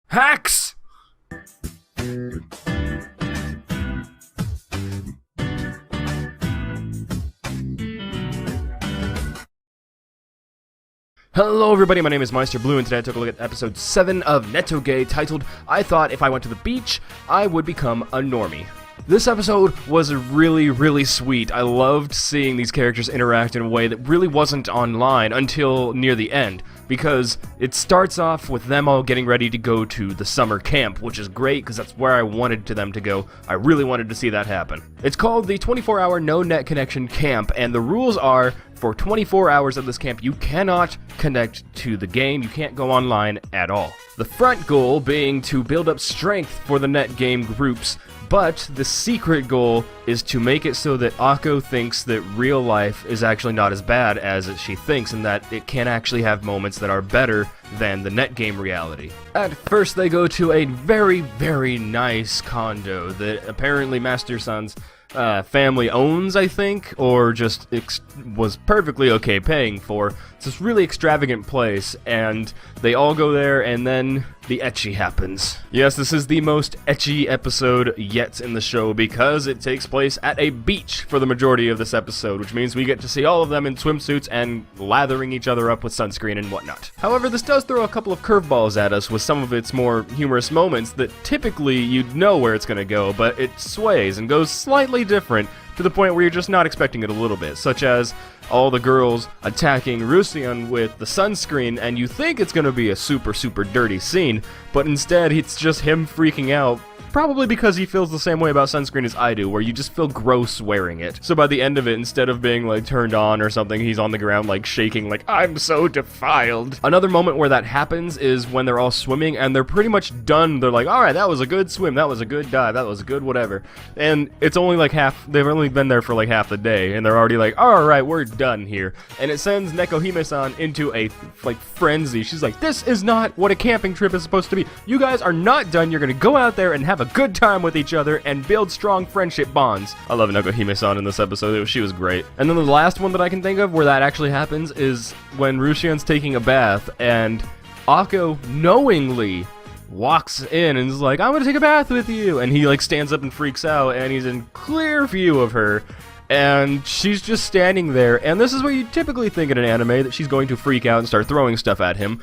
Hacks! Hello everybody, my name is Meisterbloo, and today I took a look at episode 7 of Netoge, titled, I Thought If I Went to the Beach, I Would Become a Normie. This episode was really sweet. I loved seeing these characters interact in a way that really wasn't online until near the end, because it starts off with them all getting ready to go to the summer camp, which is great because that's where I wanted them to go. I really wanted to see that happen. It's called the 24-hour no net connection camp, and the rules are for 24 hours of this camp, you cannot connect to the game, you can't go online at all. The front goal being to build up strength for the net game groups, but the secret goal is to make it so that Akko thinks that real life is actually not as bad as she thinks, and that it can actually have moments that are better than the net game reality. At first they go to a very nice condo that apparently Master-san's family owns, I think, or just was perfectly okay paying for. It's this really extravagant place, and they all go there, and then the ecchi happens. Yes, this is the most ecchi episode yet in the show, because it takes place at a beach for the majority of this episode, which means we get to see all of them in swimsuits and lathering each other up with sunscreen and whatnot. However, this does throw a couple of curveballs at us with some of its more humorous moments that typically you'd know where it's gonna go, but it sways and goes slightly different to the point where you're just not expecting it a little bit, such as all the girls attacking Rusian with the sunscreen, and you think it's gonna be a super dirty scene, but instead it's just him freaking out, probably because he feels the same way about sunscreen as I do, where you just feel gross wearing it. So by the end of it, instead of being like turned on or something, he's on the ground like shaking like, I'm so defiled. Another moment where that happens is when they're all swimming and they're pretty much done. They're like, alright, that was a good swim, that was a good dive, that was a good whatever. And it's only like they've only been there for like half the day, and they're already like, alright, we're done here. And it sends Nekohime-san into a like frenzy. She's like, this is not what a camping trip is supposed to be. You guys are not done, you're gonna go out there and have a good time with each other and build strong friendship bonds. I love Nekohime-san in this episode. She was great. And then the last one that I can think of where that actually happens is when Rusian's taking a bath and Akko knowingly walks in and is like, I'm gonna take a bath with you, and he like stands up and freaks out, and he's in clear view of her, and she's just standing there, and this is what you typically think in an anime, that she's going to freak out and start throwing stuff at him.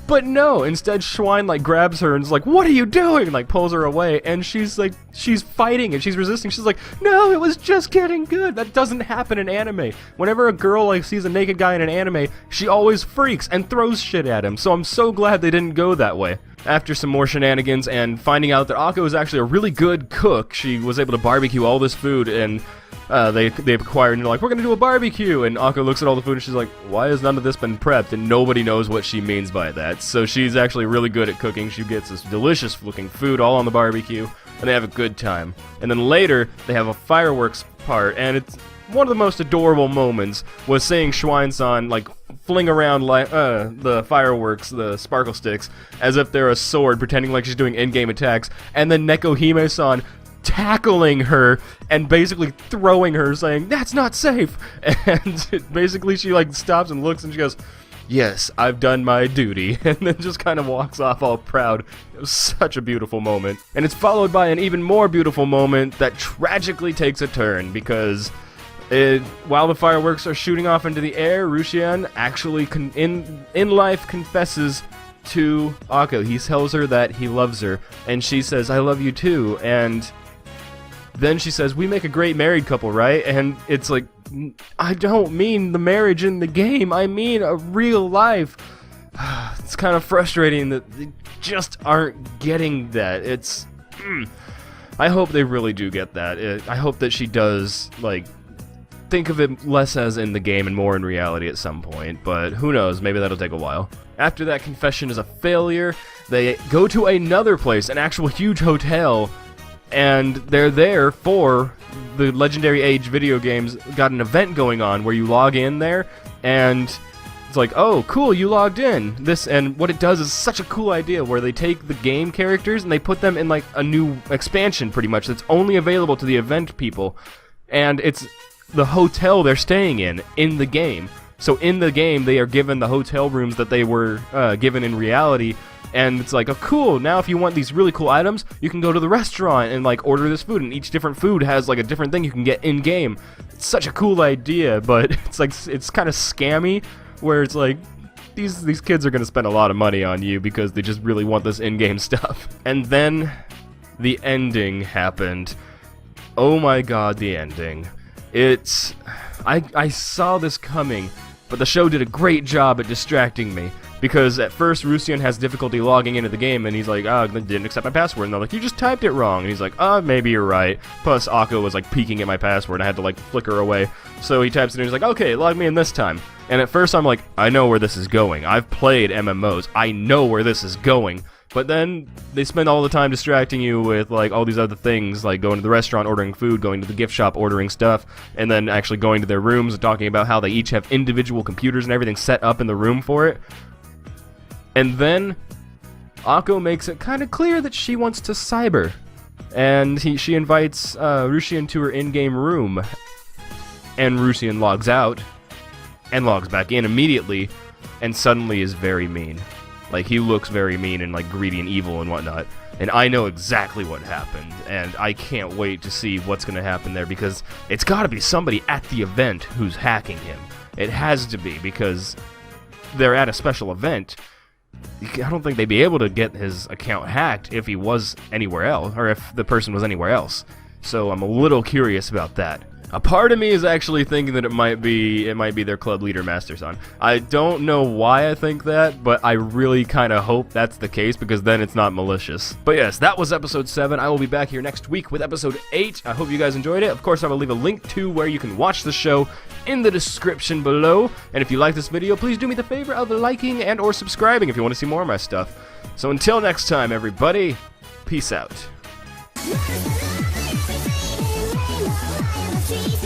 But no, instead Schwein like grabs her and is like, what are you doing? And like pulls her away, and she's like, she's fighting and she's resisting. She's like, no, it was just getting good. That doesn't happen in anime. Whenever a girl like sees a naked guy in an anime, she always freaks and throws shit at him. So I'm so glad they didn't go that way. After some more shenanigans and finding out that Akko is actually a really good cook, she was able to barbecue all this food, and they acquired, and they're like, we're gonna do a barbecue, and Akko looks at all the food and she's like, why has none of this been prepped? And nobody knows what she means by that. So she's actually really good at cooking. She gets this delicious looking food all on the barbecue, and they have a good time. And then later they have a fireworks part, and it's one of the most adorable moments was seeing Schwein-san like fling around the fireworks, the sparkle sticks, as if they're a sword, pretending like she's doing in-game attacks, and then Nekohime-san tackling her and basically throwing her, saying, that's not safe. And basically she like stops and looks and she goes, yes, I've done my duty, and then just kind of walks off all proud. It was such a beautiful moment. And it's followed by an even more beautiful moment that tragically takes a turn, because while the fireworks are shooting off into the air, Rusian actually in life confesses to Akko. He tells her that he loves her, and she says, I love you too. And then she says, we make a great married couple, right? And it's like, I don't mean the marriage in the game, I mean a real life. It's kind of frustrating that they just aren't getting that. It's I hope they really do get that. I hope that she does like think of it less as in the game and more in reality at some point, but who knows, maybe that'll take a while. After that confession is a failure, they go to another place, an actual huge hotel, and they're there for the Legendary Age video games. Got an event going on where you log in there, and it's like, oh, cool, you logged in. And what it does is such a cool idea, where they take the game characters and they put them in like a new expansion, pretty much, that's only available to the event people, and it's the hotel they're staying in the game. So in the game, they are given the hotel rooms that they were given in reality, And it's like, oh cool, now if you want these really cool items, you can go to the restaurant and like order this food, and each different food has like a different thing you can get in game. It's such a cool idea, but it's like, it's kind of scammy, where it's like, these kids are gonna spend a lot of money on you because they just really want this in-game stuff. And then the ending happened. Oh my god, the ending. I saw this coming, but the show did a great job at distracting me. Because at first, Rusian has difficulty logging into the game, and he's like, oh, they didn't accept my password. And they're like, you just typed it wrong. And he's like, oh, maybe you're right. Plus, Akko was like peeking at my password, and I had to like flicker away. So he types it in, and he's like, okay, log me in this time. And at first, I'm like, I know where this is going. I've played MMOs. I know where this is going. But then they spend all the time distracting you with like all these other things, like going to the restaurant, ordering food, going to the gift shop, ordering stuff, and then actually going to their rooms and talking about how they each have individual computers and everything set up in the room for it. And then Akko makes it kind of clear that she wants to cyber, and she invites Rusian to her in-game room, and Rusian logs out and logs back in immediately, and suddenly is very mean. Like, he looks very mean and like greedy and evil and whatnot. And I know exactly what happened, and I can't wait to see what's going to happen there, because it's got to be somebody at the event who's hacking him. It has to be, because they're at a special event. I don't think they'd be able to get his account hacked if he was anywhere else, or if the person was anywhere else. So I'm a little curious about that. A part of me is actually thinking that it might be their club leader, Master-san. I don't know why I think that, but I really kind of hope that's the case, because then it's not malicious. But yes, that was episode 7. I will be back here next week with episode 8. I hope you guys enjoyed it. Of course, I will leave a link to where you can watch the show in the description below. And if you like this video, please do me the favor of liking and or subscribing if you want to see more of my stuff. So until next time, everybody, peace out. Jesus.